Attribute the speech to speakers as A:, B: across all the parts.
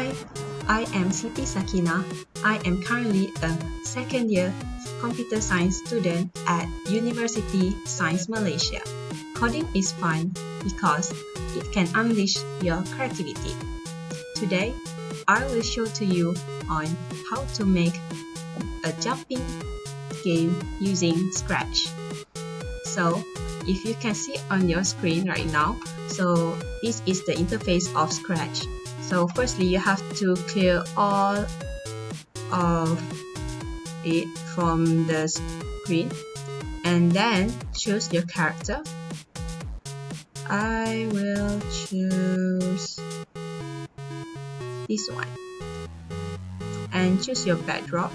A: Hi, I am Siti Sakinah. I am currently a second year computer science student at University Science Malaysia. Coding is fun because it can unleash your creativity. Today, I will show to you on how to make a jumping game using Scratch. So, if you can see on your screen right now, so this is the interface of Scratch. So firstly, you have to clear all of it from the screen and then choose your character. I will choose this one and choose your backdrop.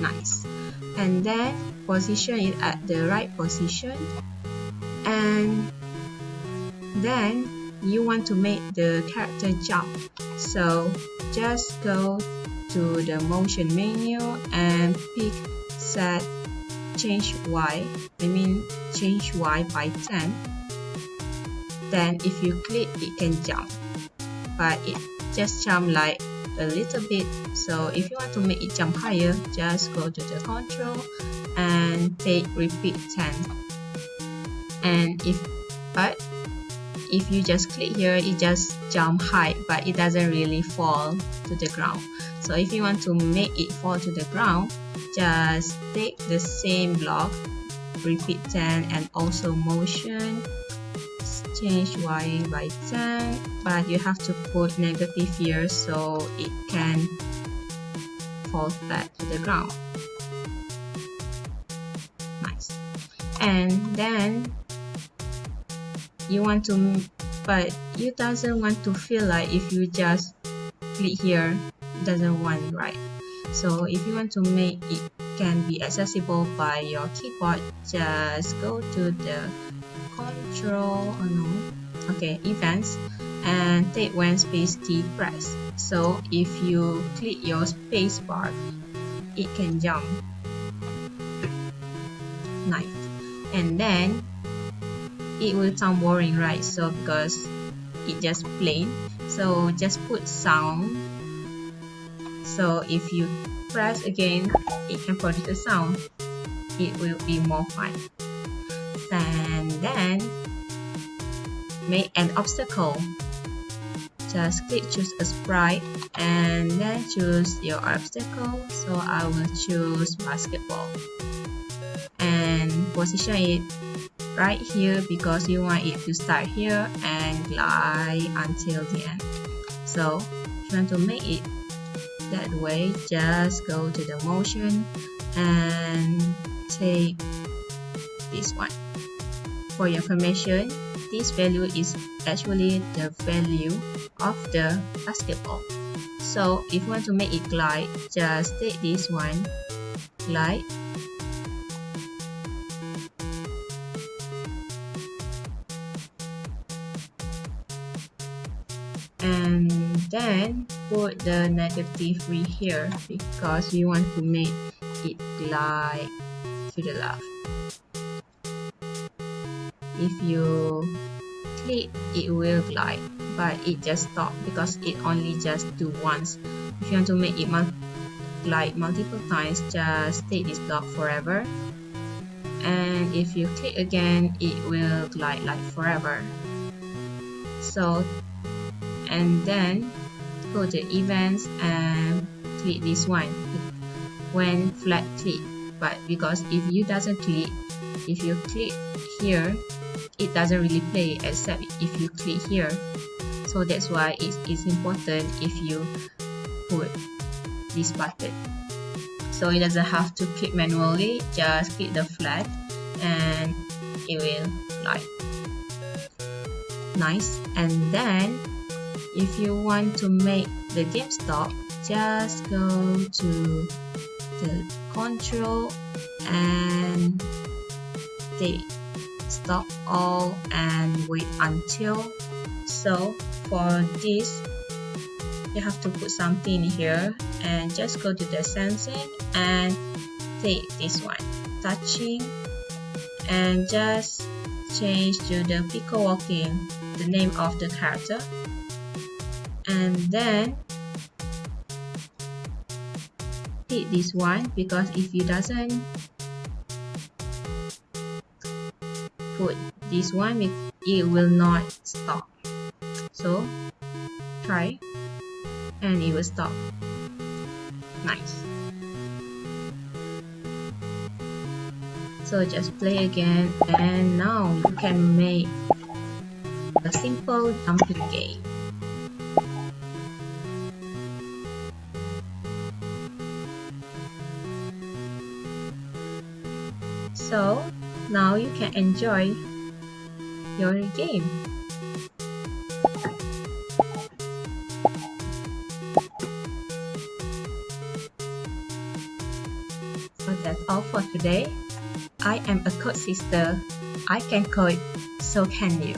A: Nice. And then position it at the right position. And then you want to make the character jump, so just go to the motion menu and pick set change Y by 10. Then if you click, it can jump, but it just jump like a little bit. So if you want to make it jump higher, just go to the control and take repeat 10. And if you just click here, it just jump high, but it doesn't really fall to the ground. So if you want to make it fall to the ground, just take the same block, repeat 10, and also motion change Y by 10, but you have to put negative here so it can fall flat to the ground. Nice. And then you want to, but you doesn't want to feel like if you just click here, it doesn't want, right? So if you want to make it can be accessible by your keyboard, just go to the control, events, and take when space key press. So if you click your space bar, it can jump. Nice. And then it will sound boring, right? So because it just plain, so just put sound. So if you press again, it can produce a sound. It will be more fun. And then make an obstacle. Just click choose a sprite and then choose your obstacle. So I will choose basketball and position it right here because you want it to start here and glide until the end. So if you want to make it that way, just go to the motion and take this one. For your information, this value is actually the value of the basketball. So if you want to make it glide, just take this one, glide, and then put the negative 3 here because you want to make it glide to the left. If you click, it will glide, but it just stop because it only just do once. If you want to make it glide multiple times, just take this block forever. And if you click again, it will glide like forever. So, and then go to events and click this one when flat click. But because if you doesn't click, if you click here, it doesn't really play except if you click here. So that's why it's important if you put this button. So it doesn't have to click manually, just click the flag and it will glide. Nice. And then if you want to make the game stop, just go to the control and take stop all and wait until. So for this, you have to put something here and just go to the sensing and take this one, touching, and just change to the Pico Walking, the name of the character, and then hit this one, because if you doesn't put this one, it will not stop. So try and it will stop. Nice. So just play again, and now you can make a simple jumping game. So now you can enjoy your game. So that's all for today. I am a CodeSyster. I can code, so can you.